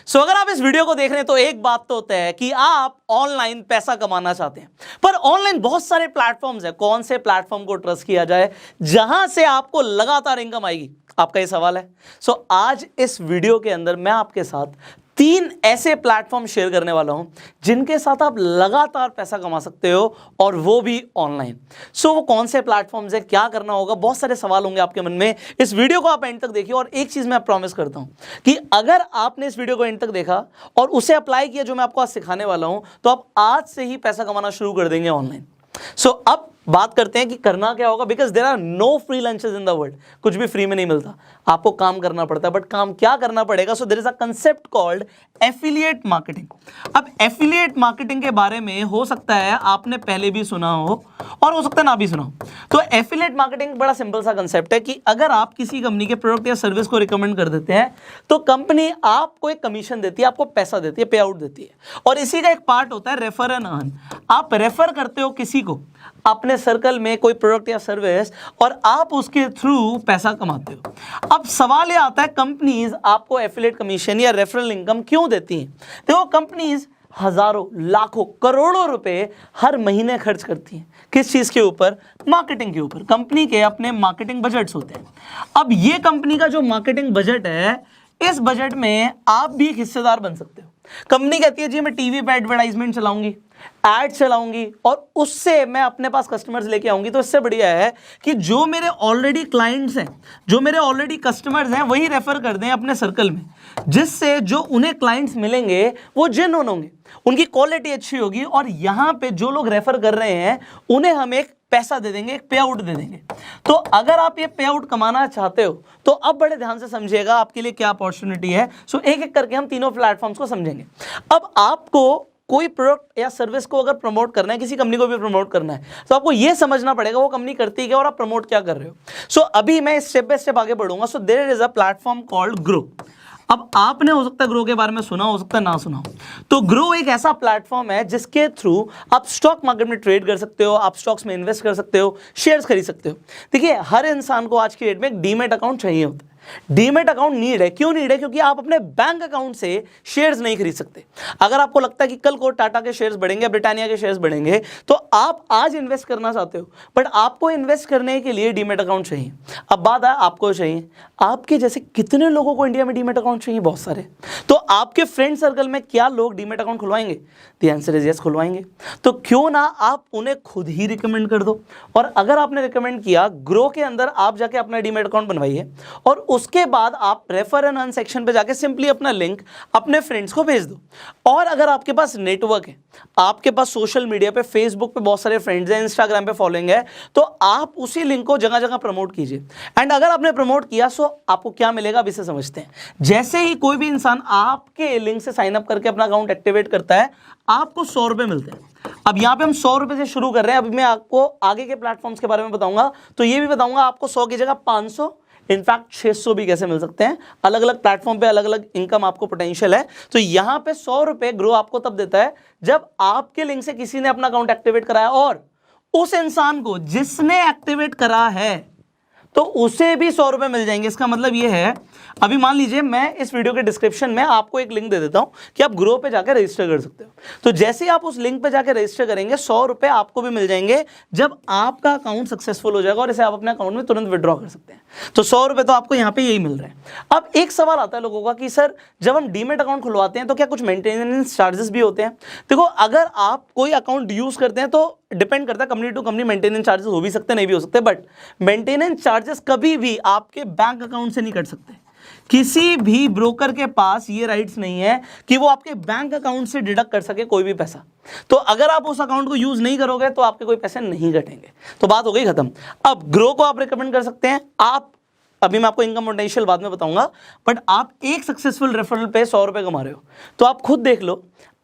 सो अगर आप इस वीडियो को देख रहे हैं तो एक बात तो होता है कि आप ऑनलाइन पैसा कमाना चाहते हैं, पर ऑनलाइन बहुत सारे प्लेटफॉर्म्स हैं, कौन से प्लेटफॉर्म को ट्रस्ट किया जाए जहां से आपको लगातार इनकम आएगी, आपका ये सवाल है। सो आज इस वीडियो के अंदर मैं आपके साथ 3 ऐसे प्लेटफॉर्म शेयर करने वाला हूं जिनके साथ आप लगातार पैसा कमा सकते हो, और वो भी ऑनलाइन। सो वो कौन से प्लेटफॉर्म्स है, क्या करना होगा, बहुत सारे सवाल होंगे आपके मन में। इस वीडियो को आप एंड तक देखिए, और एक चीज मैं प्रॉमिस करता हूं कि अगर आपने इस वीडियो को एंड तक देखा और उसे अप्लाई किया जो मैं आपको आज सिखाने वाला हूं, तो आप आज से ही पैसा कमाना शुरू कर देंगे ऑनलाइन। सो अब बात करते हैं कि करना क्या होगा, because there are no free lunches in the world. कुछ भी फ्री में नहीं मिलता, आपको काम करना पड़ता है। बट काम क्या करना पड़ेगा? So there is a concept called affiliate marketing. अब एफिलिएट मार्केटिंग के बारे में हो सकता है आपने पहले भी सुना हो और हो सकता है ना भी सुना हो। तो एफिलिएट मार्केटिंग बड़ा सिंपल सा कंसेप्ट है कि अगर आप किसी कंपनी के प्रोडक्ट या सर्विस को रिकमेंड कर देते हैं तो कंपनी आपको एक कमीशन देती है, आपको पैसा देती है, पे आउट देती है। और इसी का एक पार्ट होता है रेफर एंड अर्न। आप रेफर करते हो किसी को अपने सर्कल में कोई प्रोडक्ट या सर्विस, और आप उसके थ्रू पैसा कमाते हो। अब सवाल ये आता है, कंपनीज आपको एफिलिएट कमीशन या रेफरल इनकम क्यों देती हैं? देखो, कंपनीज हजारों, लाखों, करोड़ों रुपए हर महीने खर्च करती हैं। किस चीज के ऊपर? मार्केटिंग के ऊपर। कंपनी के अपने मार्केटिंग बजट्स होते हैं। अब ये कंपनी का जो मार्केटिंग बजट है, इस बजट में आप भी एक हिस्सेदार बन सकते हो। कंपनी कहती है जी मैं टीवी पे एडवर्टाइजमेंट चलाऊंगी, एड चलाऊंगी, और उससे मैं अपने पास कस्टमर्स लेके आऊंगी। तो इससे बढ़िया है कि जो मेरे ऑलरेडी क्लाइंट्स हैं, जो मेरे ऑलरेडी कस्टमर्स हैं, वही रेफर कर दें अपने सर्कल में, जिससे जो उन्हें क्लाइंट्स मिलेंगे वो जेन्युइन होंगे, उनकी क्वालिटी अच्छी होगी, और यहाँ पे जो लोग रेफर कर रहे हैं उन्हें हम एक पैसा दे देंगे, एक पे आउट दे देंगे। तो अगर आप ये पे आउट कमाना चाहते हो तो अब बड़े ध्यान से समझिएगा आपके लिए क्या अपॉर्चुनिटी है। सो एक एक करके हम तीनों प्लेटफॉर्म्स को समझेंगे। अब आपको कोई प्रोडक्ट या सर्विस को अगर प्रमोट करना है, किसी कंपनी को भी प्रमोट करना है, तो आपको यह समझना पड़ेगा वो कंपनी करती है और आप प्रमोट क्या कर रहे हो। सो अभी मैं स्टेप बाय स्टेप आगे बढ़ूंगा। So there is a platform called Groww. अब आपने हो सकता है ग्रो के बारे में सुना, हो सकता है ना सुना हो। तो ग्रो एक ऐसा प्लेटफॉर्म है जिसके थ्रू आप स्टॉक मार्केट में ट्रेड कर सकते हो, आप स्टॉक्स में इन्वेस्ट कर सकते हो, शेयर्स खरीद सकते हो। देखिए, हर इंसान को आज की डेट में एक डीमैट अकाउंट चाहिए होता है। डीमैट अकाउंट नीड है। क्यों नीड है? क्योंकि आप अपने बैंक अकाउंट से शेयर्स नहीं खरीद सकते। अगर आपको लगता है कि कल को टाटा के शेयर्स बढ़ेंगे, ब्रिटानिया के शेयर्स बढ़ेंगे, तो आप आज इन्वेस्ट करना चाहते हो, बट आपको इन्वेस्ट करने के लिए डीमैट अकाउंट चाहिए। अब बात है आपको चाहिए, आपके जैसे कितने लोगों को इंडिया में डीमैट अकाउंट चाहिए? बहुत सारे। तो आपके फ्रेंड सर्कल में क्या लोग डीमैट अकाउंट खुलवाएंगे? द आंसर इज यस, खुलवाएंगे। तो क्यों ना आप उन्हें खुद ही रिकमेंड कर दो, और अगर आपने रिकमेंड किया, ग्रो के अंदर आप जाके अपना डीमैट अकाउंट बनवाइए, और उसके बाद आप रेफर एंड अर्न सेक्शन पे जाके सिंपली अपना लिंक अपने फ्रेंड्स को भेज दो। और अगर आपके पास नेटवर्क है, आपके पास सोशल मीडिया पे, फेसबुक पे बहुत सारे फ्रेंड्स हैं, इंस्टाग्राम पे फॉलोइंग है, तो आप उसी लिंक को जगह जगह प्रमोट कीजिए। एंड अगर आपने प्रमोट किया, सो आपको क्या मिलेगा अब इसे समझते हैं। जैसे ही कोई भी इंसान आपके लिंक से साइन अप करके अपना अकाउंट एक्टिवेट करता है, आपको 100 रुपए मिलते हैं। अब यहाँ पे हम 100 रुपए से शुरू कर रहे हैं। अभी मैं आपको आगे के प्लेटफॉर्म्स के बारे में बताऊंगा, तो ये भी बताऊंगा आपको 100 की जगह 500, इनफैक्ट 600 भी कैसे मिल सकते हैं। अलग अलग प्लेटफॉर्म पे अलग अलग इनकम आपको पोटेंशियल है। तो यहाँ पे 100 रुपए ग्रो आपको तब देता है जब आपके लिंक से किसी ने अपना अकाउंट एक्टिवेट कराया, और उस इंसान को जिसने एक्टिवेट करा है तो उसे भी 100 रुपए मिल जाएंगे। इसका मतलब ये है, अभी मान लीजिए मैं इस वीडियो के डिस्क्रिप्शन में आपको एक लिंक दे देता हूं कि आप ग्रो पे जाकर रजिस्टर कर सकते हो। तो जैसे ही आप उस लिंक पे जाकर रजिस्टर करेंगे, 100 रुपए आपको भी मिल जाएंगे जब आपका अकाउंट सक्सेसफुल हो जाएगा, और इसे आप अपने अकाउंट में तुरंत विड्रॉ कर सकते हैं। तो 100 रुपए तो आपको यहाँ पे यही मिल रहा है। अब एक सवाल आता है लोगों का कि सर, जब हम डीमैट अकाउंट खुलवाते हैं तो क्या कुछ मेंटेनेंस चार्जेस भी होते हैं? देखो, अगर आप कोई अकाउंट यूज करते हैं तो डिपेंड करता है, company to company maintenance charges हो भी सकते हैं, नहीं भी हो सकते, बट मेंटेनेंस चार्जेस कभी भी आपके बैंक अकाउंट से नहीं कट सकते। किसी भी ब्रोकर के पास ये राइट्स नहीं है कि वो आपके बैंक अकाउंट से डिडक्ट कर सके कोई भी पैसा। तो अगर आप उस अकाउंट को यूज नहीं करोगे तो आपके कोई पैसे नहीं कटेंगे। तो बात हो गई खत्म। अब ग्रो को आप रिकमेंड कर सकते हैं। आप, अभी मैं आपको इनकम पोटेंशियल बाद में बताऊंगा, बट आप एक सक्सेसफुल रेफरल पे 100 रुपए कमा रहे हो। तो आप खुद देख लो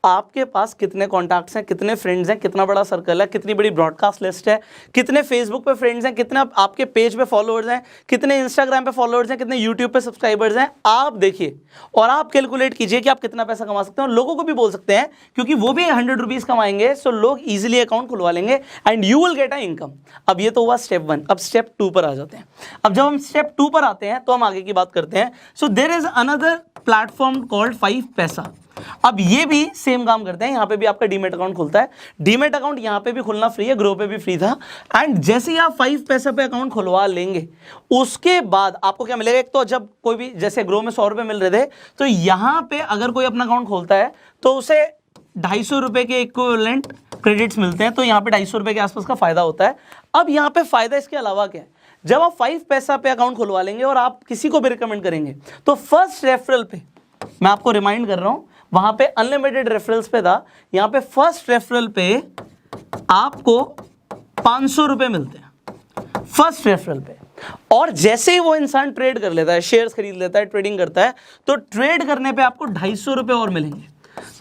आपके पास कितने कॉन्टैक्ट्स हैं, कितने फ्रेंड्स हैं, कितना बड़ा सर्कल है, कितनी बड़ी ब्रॉडकास्ट लिस्ट है, कितने फेसबुक पे फ्रेंड्स हैं, कितने आपके पेज पे फॉलोअर्स हैं, कितने इंस्टाग्राम पे फॉलोअर्स हैं, कितने यूट्यूब पे सब्सक्राइबर्स हैं। आप देखिए और आप कैलकुलेट कीजिए कि आप कितना पैसा कमा सकते हैं। और लोगों को भी बोल सकते हैं, क्योंकि वो भी 100 रुपीज़ कमाएंगे, सो लोग ईजिली अकाउंट खुलवा लेंगे and you will get a income. अब ये तो हुआ स्टेप 1। अब स्टेप 2 पर आ जाते हैं। अब जब हम स्टेप 2 पर आते हैं तो हम आगे की बात करते हैं। So there is another platform called 5 paisa. अब ये भी सेम काम करते हैं, यहाँ पे भी आपका डीमेट अकाउंट खुलता है। डीमेट अकाउंट यहाँ पे भी खुलना फ्री है, ग्रो पे भी फ्री था। एंड जैसे ही आप 5 पैसा पे अकाउंट खुलवा लेंगे उसके बाद आपको क्या मिलेगा, एक तो जब कोई भी जैसे ग्रो में 100 रुपये मिल रहे थे, तो यहाँ पे अगर कोई अपना अकाउंट खोलता है तो उसे 250 रुपये के इक्विवेलेंट क्रेडिट्स मिलते हैं, तो यहाँ पे 250 रुपये के आसपास का फायदा होता है। अब यहाँ पे फायदा इसके अलावा क्या है, जब आप 5 पैसा पे अकाउंट खुलवा लेंगे और आप किसी को भी रिकमेंड करेंगे तो फर्स्ट रेफरल पे, मैं आपको रिमाइंड कर रहा हूं, वहां पे अनलिमिटेड रेफरल्स पे था, यहां पे फर्स्ट रेफरल पे आपको 500 रुपए मिलते हैं फर्स्ट रेफरल पे। और जैसे ही वो इंसान ट्रेड कर लेता है, शेयर्स खरीद लेता है, ट्रेडिंग करता है, तो ट्रेड करने पे आपको 250 रुपए और मिलेंगे,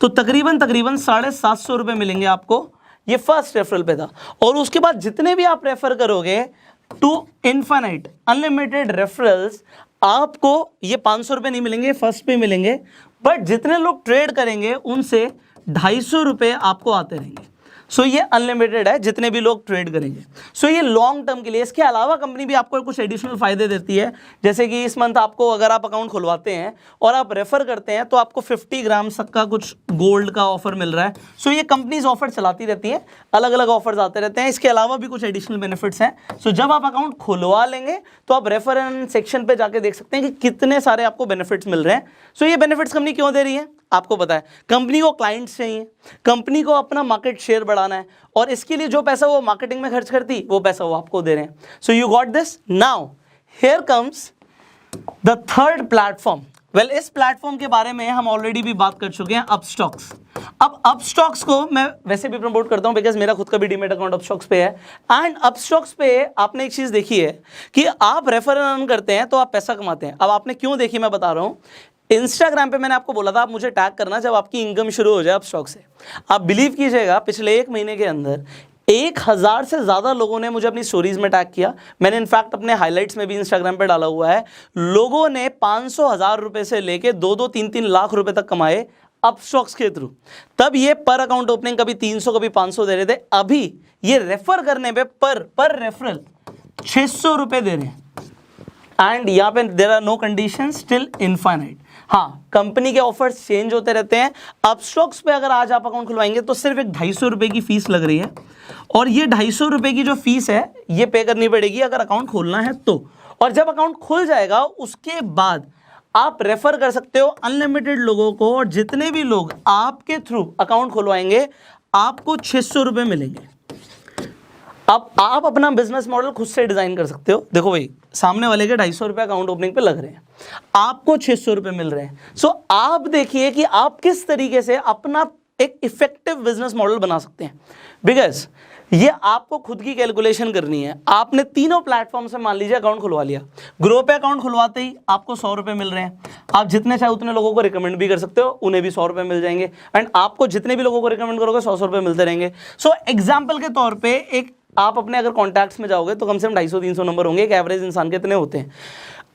तो तकरीबन 750 रुपए मिलेंगे आपको। ये फर्स्ट रेफरल पे था। और उसके बाद जितने भी आप रेफर करोगे टू इनफाइनाइट अनलिमिटेड रेफरल्स, आपको ये 500 रुपए नहीं मिलेंगे, फर्स्ट पे मिलेंगे, बट जितने लोग ट्रेड करेंगे उनसे 250 रुपए आपको आते रहेंगे। सो ये अनलिमिटेड है जितने भी लोग ट्रेड करेंगे। सो ये लॉन्ग टर्म के लिए। इसके अलावा कंपनी भी आपको कुछ एडिशनल फायदे देती है, जैसे कि इस मंथ आपको अगर आप अकाउंट खुलवाते हैं और आप रेफर करते हैं तो आपको 50 ग्राम तक का कुछ गोल्ड का ऑफर मिल रहा है। सो ये कंपनीज ऑफर चलाती रहती है, अलग अलग ऑफर्स आते रहते हैं। इसके अलावा भी कुछ एडिशनल बेनिफिट्स हैं। सो जब आप अकाउंट खुलवा लेंगे तो आप रेफर सेक्शन पे जाके देख सकते हैं कि कितने सारे आपको बेनिफिट्स मिल रहे हैं। सो ये बेनिफिट्स कंपनी क्यों दे रही है आपको पता है, कंपनी को क्लाइंट्स चाहिए, कंपनी को अपना मार्केट शेयर बढ़ाना है, और इसके लिए जो पैसा वो मार्केटिंग में खर्च करती वो पैसा वो आपको दे रहे हैं। So you got this. Now here comes the third platform. Well, इस प्लेटफॉर्म के बारे में हम ऑलरेडी भी बात कर चुके हैं, अपस्टॉक्स। अब अपस्टॉक्स को मैं वैसे भी प्रमोट करता हूं बिकॉज मेरा खुद का भी डीमेट अकाउंट अपस्टॉक्स पे है। एंड अपस्टॉक्स पे आपने एक चीज देखी है कि आप रेफर अर्न करते हैं तो आप पैसा कमाते हैं। अब आपने क्यों देखी मैं बता रहा हूं। इंस्टाग्राम पे मैंने आपको बोला था आप मुझे टैग करना जब आपकी इनकम शुरू हो जाए अपस्टॉक से। आप बिलीव कीजिएगा पिछले 1 महीने के अंदर 1000 से ज़्यादा लोगों ने मुझे अपनी स्टोरीज में टैग किया। मैंने इनफैक्ट अपने हाइलाइट्स में भी इंस्टाग्राम पे डाला हुआ है। लोगों ने 500,000 रुपए से लेके 2-2, 3-3 लाख रुपए तक कमाए अपस्टॉक्स के थ्रू। तब ये पर अकाउंट ओपनिंग कभी 300 कभी 500 दे रहे थे, अभी ये रेफर करने पे पर रेफरल 600 रुपए दे रहे हैं। एंड यहाँ पे there are no conditions till infinite. हाँ, कंपनी के ऑफर्स चेंज होते रहते हैं। अपस्टॉक्स पे अगर आज आप अकाउंट खुलवाएंगे तो सिर्फ एक 250 रुपए की फीस लग रही है, और ये 250 रुपए की जो फीस है ये पे करनी पड़ेगी अगर अकाउंट खोलना है तो। और जब अकाउंट खुल जाएगा उसके बाद आप रेफर कर सकते हो अनलिमिटेड लोगों को, और जितने भी लोग आपके थ्रू अकाउंट खुलवाएंगे आपको 600 रुपए मिलेंगे। अब आप अपना बिजनेस मॉडल खुद से डिजाइन कर सकते हो। देखो भाई, सामने वाले के 250 रुपये अकाउंट ओपनिंग पे लग रहे हैं, आपको 600 रुपये मिल रहे हैं। सो आप देखिए कि आप किस तरीके से अपना एक इफेक्टिव बिजनेस मॉडल बना सकते हैं। बिकॉज ये आपको खुद की कैलकुलेशन करनी है। आपने तीनों प्लेटफॉर्म से मान लीजिए अकाउंट खुलवा लिया। ग्रो पे अकाउंट खुलवाते ही आपको 100 रुपये मिल रहे हैं। आप जितने चाहे उतने लोगों को रिकमेंड भी कर सकते हो, उन्हें भी 100 रुपये मिल जाएंगे। एंड आपको जितने भी लोगों को रिकमेंड करोगे 100 रुपये मिलते रहेंगे। सो एग्जाम्पल के तौर पर एक आप अपने अगर कॉन्टैक्ट्स में जाओगे तो कम से कम 250-300 नंबर होंगे। एक एवरेज इंसान के इतने होते हैं।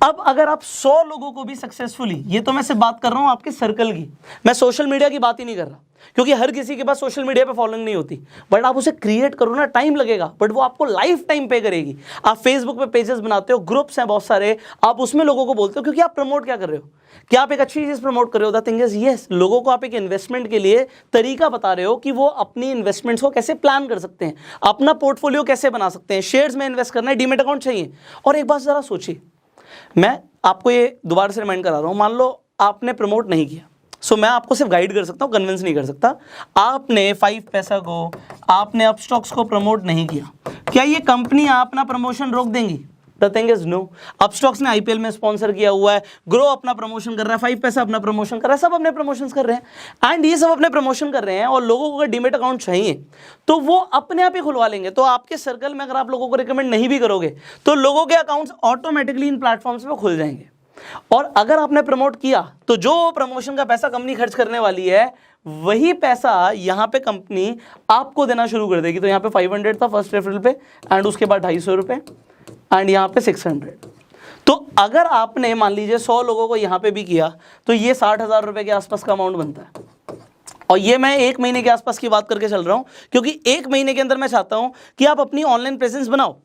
अब अगर आप 100 लोगों को भी सक्सेसफुली, ये तो मैं सिर्फ बात कर रहा हूं आपके सर्कल की, मैं सोशल मीडिया की बात ही नहीं कर रहा, क्योंकि हर किसी के पास सोशल मीडिया पे फॉलोइंग नहीं होती। बट आप उसे क्रिएट करो ना, टाइम लगेगा बट वो आपको लाइफ टाइम पे करेगी। आप फेसबुक पे पेजेस बनाते हो, ग्रुप्स हैं बहुत सारे, आप उसमें लोगों को बोलते हो, क्योंकि आप प्रमोट क्या कर रहे हो, क्या आप एक अच्छी चीज प्रमोट कर रहे हो। द थिंग इज यस, लोगों को आप एक इन्वेस्टमेंट के लिए तरीका बता रहे हो कि वो अपनी इन्वेस्टमेंट्स को कैसे प्लान कर सकते हैं, अपना पोर्टफोलियो कैसे बना सकते हैं। शेयर्स में इन्वेस्ट करना है, डीमेट अकाउंट चाहिए। और एक बात जरा सोचिए, मैं आपको ये दोबारा से रिमाइंड करा रहा हूं, मान लो आपने प्रमोट नहीं किया, सो मैं आपको सिर्फ गाइड कर सकता हूं, कन्विंस नहीं कर सकता। आपने 5 पैसा को, आपने अपस्टॉक्स को प्रमोट नहीं किया, क्या ये कंपनी अपना प्रमोशन रोक देंगी? The thing is no. Upstox ने आईपीएल में स्पॉन्सर किया हुआ है, ग्रो अपना प्रमोशन कर रहा है, 5 पैसा अपना प्रमोशन कर रहा है, सब अपने प्रमोशंस कर रहे हैं। एंड ये सब अपने प्रमोशन कर रहे हैं, और लोगों को अगर डीमेट अकाउंट चाहिए तो वो अपने आप ही खुलवा लेंगे। तो आपके सर्कल में अगर आप लोगों को रिकमेंड नहीं भी करोगे तो लोगों के अकाउंट्स ऑटोमेटिकली इन प्लेटफॉर्म्स पे खुल जाएंगे। और अगर आपने प्रमोट किया तो जो प्रमोशन का पैसा कंपनी खर्च करने वाली है, वही पैसा यहाँ पे कंपनी आपको देना शुरू कर देगी। तो यहाँ पे 500 था फर्स्ट रेफरल पे, एंड उसके बाद 250 रुपये, एंड यहाँ पे 600। तो अगर आपने मान लीजिए 100 लोगों को यहाँ पे भी किया तो ये 60,000 रुपये के आसपास का अमाउंट बनता है। और ये मैं 1 महीने के आसपास की बात करके चल रहा हूँ, क्योंकि 1 महीने के अंदर मैं चाहता हूँ कि आप अपनी ऑनलाइन प्रेजेंस बनाओ।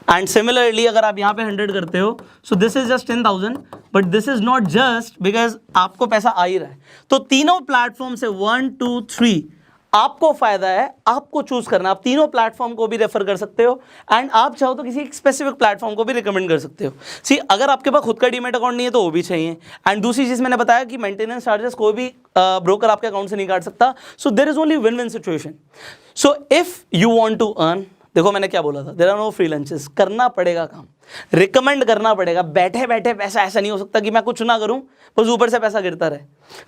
एंड सिमिलरली अगर आप यहाँ पे 100 करते हो, so this is just 10,000, but this is not just because आपको पैसा आ ही रहा है। तो तीनों प्लेटफॉर्म से 1 2 3 आपको फायदा है, आपको चूज करना। आप तीनों प्लेटफॉर्म को भी रेफर कर सकते हो एंड आप चाहो तो किसी एक स्पेसिफिक प्लेटफॉर्म को भी रिकमेंड कर सकते हो। सी अगर आपके पास खुद का डीमैट अकाउंट नहीं है तो वो भी चाहिए। एंड दूसरी चीज मैंने बताया कि मेंटेनेंस चार्जेस कोई भी ब्रोकर आपके अकाउंट से नहीं काट सकता। So there is only win win situation. So if you want to earn, देखो मैंने क्या बोला था, there are no free lunches, करना पड़ेगा काम, रिकमेंड करना पड़ेगा। बैठे बैठे पैसा ऐसा नहीं हो सकता कि मैं कुछ ना करूं बस ऊपर से पैसा गिरता रहे।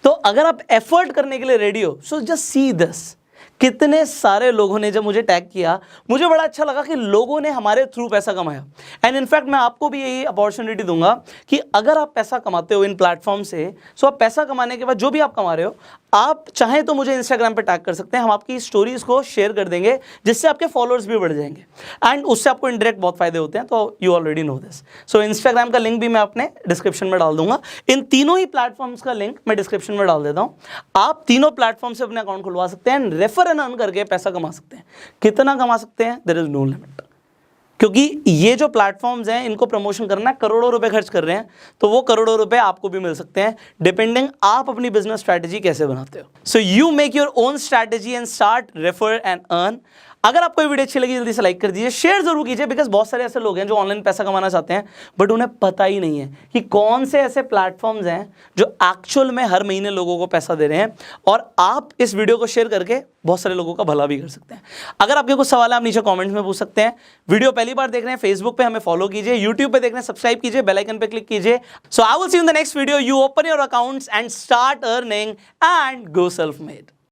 तो अगर आप एफर्ट करने के लिए रेडी हो, सो जस्ट सी दिस। कितने सारे लोगों ने जब मुझे टैग किया, मुझे बड़ा अच्छा लगा कि लोगों ने हमारे थ्रू पैसा कमाया। एंड इनफैक्ट मैं आपको भी यही अपॉर्चुनिटी दूंगा कि अगर आप पैसा कमाते हो इन प्लेटफॉर्म से, सो आप पैसा कमाने के बाद जो भी आप कमा रहे हो, आप चाहें तो मुझे इंस्टाग्राम पे टैग कर सकते हैं, हम आपकी स्टोरीज को शेयर कर देंगे जिससे आपके फॉलोअर्स भी बढ़ जाएंगे एंड उससे आपको इनडायरेक्ट बहुत फायदे होते हैं। तो you already know this. So Instagram का लिंक भी मैं अपने डिस्क्रिप्शन में डाल दूंगा। इन तीनों ही प्लेटफॉर्म्स का लिंक मैं डिस्क्रिप्शन में डाल देता हूँ। आप तीनों प्लेटफॉर्म से अपने अकाउंट खुलवा सकते हैं एंड रेफर एंड अर्न करके पैसा कमा सकते हैं। कितना कमा सकते हैं, देयर इज नो लिमिट, क्योंकि ये जो प्लेटफॉर्म्स हैं इनको प्रमोशन करना है, करोड़ों रुपए खर्च कर रहे हैं, तो वो करोड़ों रुपए आपको भी मिल सकते हैं डिपेंडिंग आप अपनी बिजनेस स्ट्रैटेजी कैसे बनाते हो। So you make your own strategy and start refer and earn. अगर आपको ये वीडियो अच्छी लगी जल्दी से लाइक कर दीजिए, शेयर जरूर कीजिए, बिकॉज बहुत सारे ऐसे लोग हैं जो ऑनलाइन पैसा कमाना चाहते हैं बट उन्हें पता ही नहीं है कि कौन से ऐसे प्लेटफॉर्म्स हैं जो एक्चुअल में हर महीने लोगों को पैसा दे रहे हैं। और आप इस वीडियो को शेयर करके बहुत सारे लोगों का भला भी कर सकते हैं। अगर आपके कुछ सवाल है आप नीचे कमेंट्स में पूछ सकते हैं। वीडियो पहली बार देख रहे हैं फेसबुक पे हमें फॉलो कीजिए, यूट्यूब पे देख रहे हैं सब्सक्राइब कीजिए, बेल आइकन पे क्लिक कीजिए। So I will see you in the next video. You open your accounts and start earning and go self made.